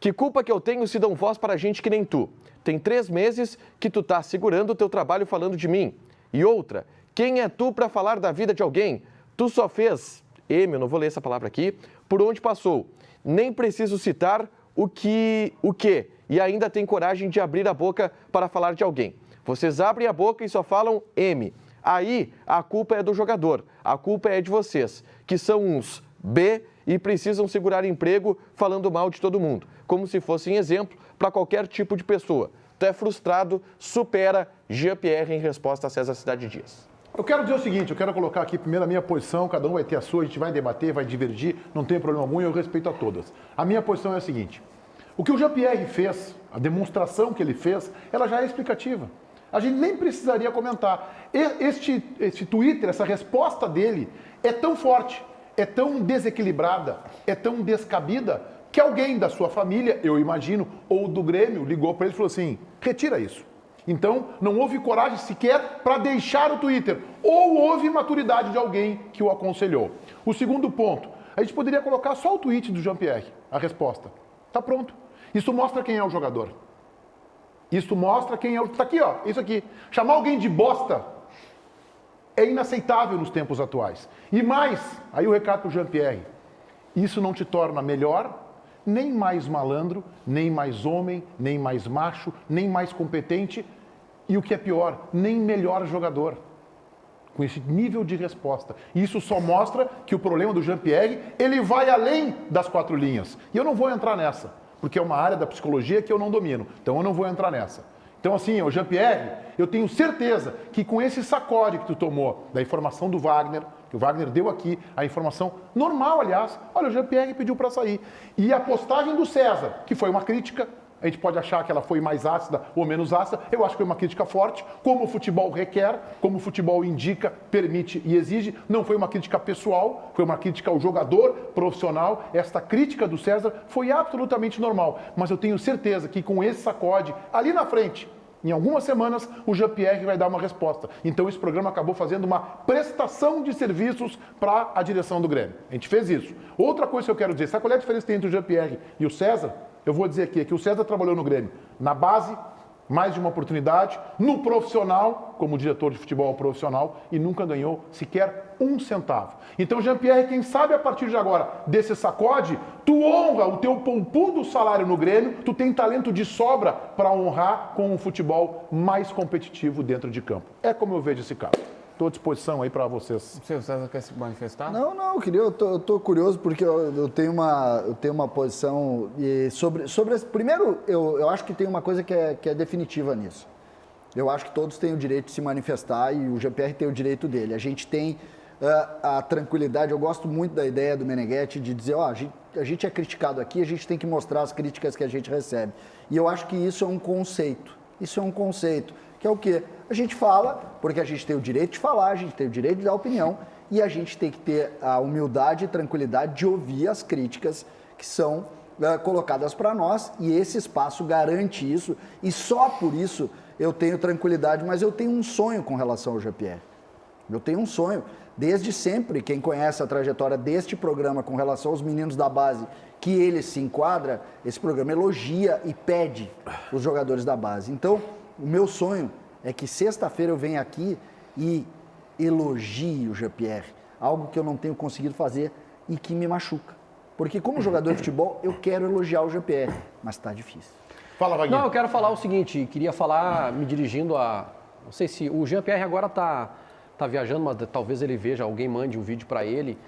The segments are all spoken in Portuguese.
Que culpa que eu tenho se dão voz para gente que nem tu? Tem 3 meses que tu tá segurando o teu trabalho falando de mim. E outra, quem é tu para falar da vida de alguém? Tu só fez, eu não vou ler essa palavra aqui, por onde passou. Nem preciso citar o que, e ainda tem coragem de abrir a boca para falar de alguém. Vocês abrem a boca e só falam M. Aí a culpa é do jogador, a culpa é de vocês, que são uns B e precisam segurar emprego falando mal de todo mundo, como se fossem exemplo para qualquer tipo de pessoa. Tu é frustrado, supera Jean-Pierre em resposta a César Cidade Dias. Eu quero dizer o seguinte, eu quero colocar aqui primeiro a minha posição, cada um vai ter a sua, a gente vai debater, vai divergir, não tem problema algum e eu respeito a todas. A minha posição é a seguinte, o que o Jean-Pierre fez, a demonstração que ele fez, ela já é explicativa. A gente nem precisaria comentar. Este Twitter, essa resposta dele é tão forte, é tão desequilibrada, é tão descabida, que alguém da sua família, eu imagino, ou do Grêmio, ligou para ele e falou assim, retira isso. Então, não houve coragem sequer para deixar o Twitter. Ou houve maturidade de alguém que o aconselhou. O segundo ponto, a gente poderia colocar só o tweet do Jean-Pierre, a resposta. Está pronto. Isso mostra quem é o jogador. Isso mostra quem é o... Está aqui, ó, isso aqui. Chamar alguém de bosta é inaceitável nos tempos atuais. E mais, aí o recado para o Jean-Pierre, isso não te torna melhor, nem mais malandro, nem mais homem, nem mais macho, nem mais competente e o que é pior, nem melhor jogador. Com esse nível de resposta. Isso só mostra que o problema do Jean-Pierre, ele vai além das 4 linhas. E eu não vou entrar nessa, porque é uma área da psicologia que eu não domino. Então eu não vou entrar nessa. Então assim, o Jean-Pierre, eu tenho certeza que com esse sacode que tu tomou da informação do Wagner, que o Wagner deu aqui, a informação normal, aliás, olha, o Jean-Pierre pediu para sair. E a postagem do César, que foi uma crítica, a gente pode achar que ela foi mais ácida ou menos ácida, eu acho que foi uma crítica forte, como o futebol requer, como o futebol indica, permite e exige, não foi uma crítica pessoal, foi uma crítica ao jogador profissional, esta crítica do César foi absolutamente normal, mas eu tenho certeza que com esse sacode, ali na frente, em algumas semanas, o Jean-Pierre vai dar uma resposta. Então, esse programa acabou fazendo uma prestação de serviços para a direção do Grêmio. A gente fez isso. Outra coisa que eu quero dizer, sabe qual é a diferença entre o Jean-Pierre e o César? Eu vou dizer aqui, que o César trabalhou no Grêmio na base, mais de uma oportunidade, no profissional, como diretor de futebol profissional, e nunca ganhou sequer 1 centavo. Então, Jean-Pierre, quem sabe a partir de agora, desse sacode, tu honra o teu poupudo salário no Grêmio, tu tem talento de sobra para honrar com um futebol mais competitivo dentro de campo. É como eu vejo esse caso. Estou à disposição aí para vocês. O César quer se manifestar? Não, eu tô curioso porque eu tenho uma posição e sobre primeiro, eu acho que tem uma coisa que é definitiva nisso. Eu acho que todos têm o direito de se manifestar e o Jean-Pierre tem o direito dele. A gente tem a tranquilidade, eu gosto muito da ideia do Meneghetti de dizer, a gente é criticado aqui, a gente tem que mostrar as críticas que a gente recebe. E eu acho que isso é um conceito. Isso é um conceito. Que é o quê? A gente fala, porque a gente tem o direito de falar, a gente tem o direito de dar opinião e a gente tem que ter a humildade e tranquilidade de ouvir as críticas que são colocadas para nós e esse espaço garante isso e só por isso eu tenho tranquilidade, mas eu tenho um sonho com relação ao Jean-Pierre. Eu tenho um sonho, desde sempre, quem conhece a trajetória deste programa com relação aos meninos da base, que ele se enquadra, esse programa elogia e pede os jogadores da base. Então, o meu sonho é que sexta-feira eu venha aqui e elogie o Jean-Pierre, algo que eu não tenho conseguido fazer e que me machuca. Porque como jogador de futebol, eu quero elogiar o Jean-Pierre, mas está difícil. Fala, Wagner. Não, eu quero falar o seguinte, queria falar me dirigindo a... Não sei se o Jean-Pierre agora tá viajando, mas talvez ele veja, alguém mande um vídeo para ele,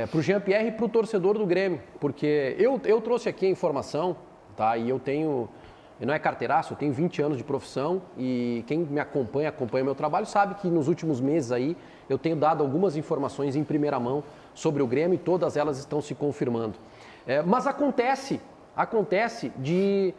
para o Jean-Pierre e para o torcedor do Grêmio, porque eu trouxe aqui a informação, tá? E eu tenho... Não é carteiraço, eu tenho 20 anos de profissão e quem me acompanha meu trabalho, sabe que nos últimos meses aí eu tenho dado algumas informações em primeira mão sobre o Grêmio e todas elas estão se confirmando. Mas acontece de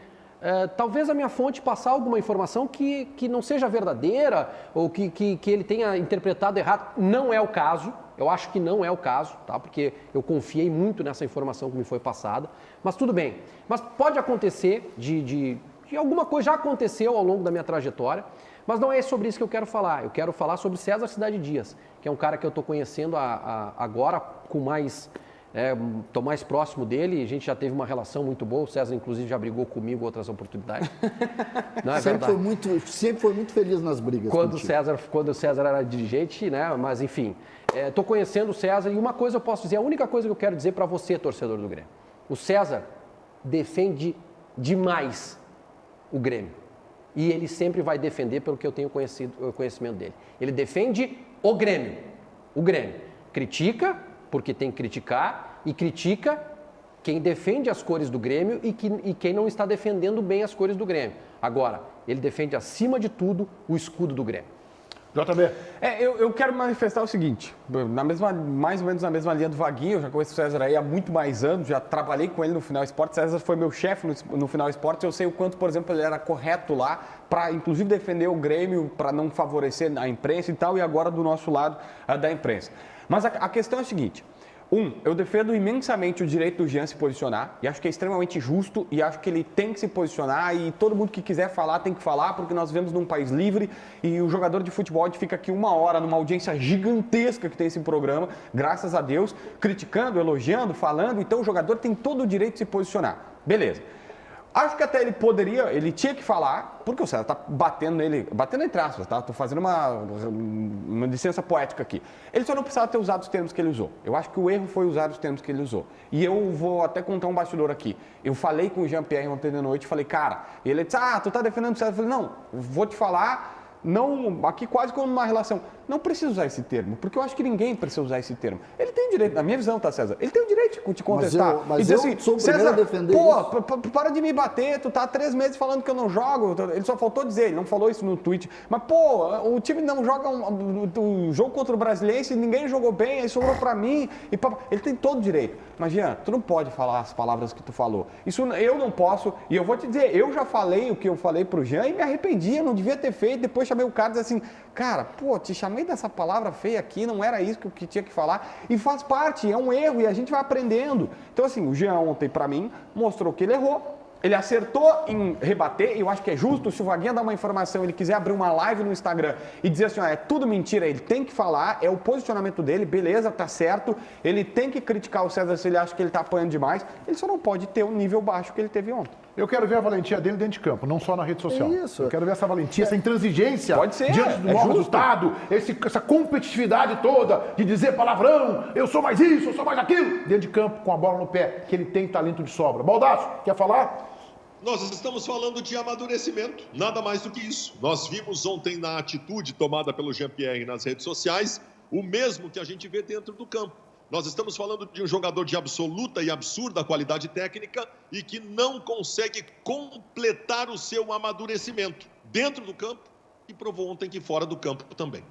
talvez a minha fonte passar alguma informação que não seja verdadeira ou que ele tenha interpretado errado. Não é o caso, eu acho que não é o caso, tá? Porque eu confiei muito nessa informação que me foi passada, mas tudo bem. Mas pode acontecer de alguma coisa já aconteceu ao longo da minha trajetória, mas não é sobre isso que eu quero falar. Eu quero falar sobre César Cidade Dias, que é um cara que eu estou conhecendo agora com mais Estou mais próximo dele, a gente já teve uma relação muito boa, o César inclusive já brigou comigo em outras oportunidades. Não é verdade? Sempre foi muito feliz nas brigas. Quando o César era dirigente, né? Mas enfim, estou conhecendo o César e uma coisa eu posso dizer, a única coisa que eu quero dizer para você, torcedor do Grêmio. O César defende demais o Grêmio. E ele sempre vai defender pelo que eu tenho conhecimento dele. Ele defende o Grêmio. O Grêmio. Critica, porque tem que criticar, e critica quem defende as cores do Grêmio e quem não está defendendo bem as cores do Grêmio. Agora, ele defende acima de tudo o escudo do Grêmio. JB. Eu quero manifestar o seguinte, mais ou menos na mesma linha do Vaguinho, eu já conheço o César aí há muito mais anos, já trabalhei com ele no Final Esporte, César foi meu chefe no Final Esporte, eu sei o quanto, por exemplo, ele era correto lá, para inclusive defender o Grêmio, para não favorecer a imprensa e tal, e agora do nosso lado da imprensa. Mas a questão é a seguinte, eu defendo imensamente o direito do Jean se posicionar e acho que é extremamente justo e acho que ele tem que se posicionar e todo mundo que quiser falar tem que falar porque nós vivemos num país livre e o jogador de futebol fica aqui 1 hora numa audiência gigantesca que tem esse programa, graças a Deus, criticando, elogiando, falando, então o jogador tem todo o direito de se posicionar. Beleza. Acho que até ele tinha que falar, porque o César tá batendo entre aspas, tá? Tô fazendo uma licença poética aqui. Ele só não precisava ter usado os termos que ele usou. Eu acho que o erro foi usar os termos que ele usou. E eu vou até contar um bastidor aqui. Eu falei com o Jean-Pierre ontem de noite, falei, cara, ele disse, tu tá defendendo o César? Eu falei, não, vou te falar, não, aqui quase como uma relação. Não precisa usar esse termo, porque eu acho que ninguém precisa usar esse termo. Ele tem o direito, na minha visão, tá, César? Ele tem o direito de te contestar. Mas e dizer eu assim, sou o primeiro César, a defender isso. para de me bater, tu tá há 3 meses falando que eu não jogo. Ele só faltou dizer, ele não falou isso no tweet. Mas, o time não joga um jogo contra o Brasiliense, ninguém jogou bem, aí sobrou pra mim. Ele tem todo o direito. Mas, Jean, tu não pode falar as palavras que tu falou. Isso eu não posso, e eu vou te dizer, eu já falei o que eu falei pro Jean e me arrependi, eu não devia ter feito. Depois chamei o cara e disse assim, cara, te chamei dessa palavra feia aqui, não era isso que eu tinha que falar. E faz parte, é um erro e a gente vai aprendendo. Então, assim, o Jean ontem, pra mim, mostrou que ele errou. Ele acertou em rebater, e eu acho que é justo, se o Vaguinha dar uma informação, ele quiser abrir uma live no Instagram e dizer assim, é tudo mentira, ele tem que falar, é o posicionamento dele, beleza, tá certo, ele tem que criticar o César se ele acha que ele tá apanhando demais, ele só não pode ter o nível baixo que ele teve ontem. Eu quero ver a valentia dele dentro de campo, não só na rede social. Isso. Eu quero ver essa valentia, essa intransigência Pode ser, diante do mau justo. resultado, essa competitividade toda de dizer palavrão, eu sou mais isso, eu sou mais aquilo, dentro de campo, com a bola no pé, que ele tem talento de sobra. Baldasso, quer falar? Nós estamos falando de amadurecimento, nada mais do que isso. Nós vimos ontem na atitude tomada pelo Jean-Pierre nas redes sociais, o mesmo que a gente vê dentro do campo. Nós estamos falando de um jogador de absoluta e absurda qualidade técnica e que não consegue completar o seu amadurecimento dentro do campo e provou ontem que fora do campo também.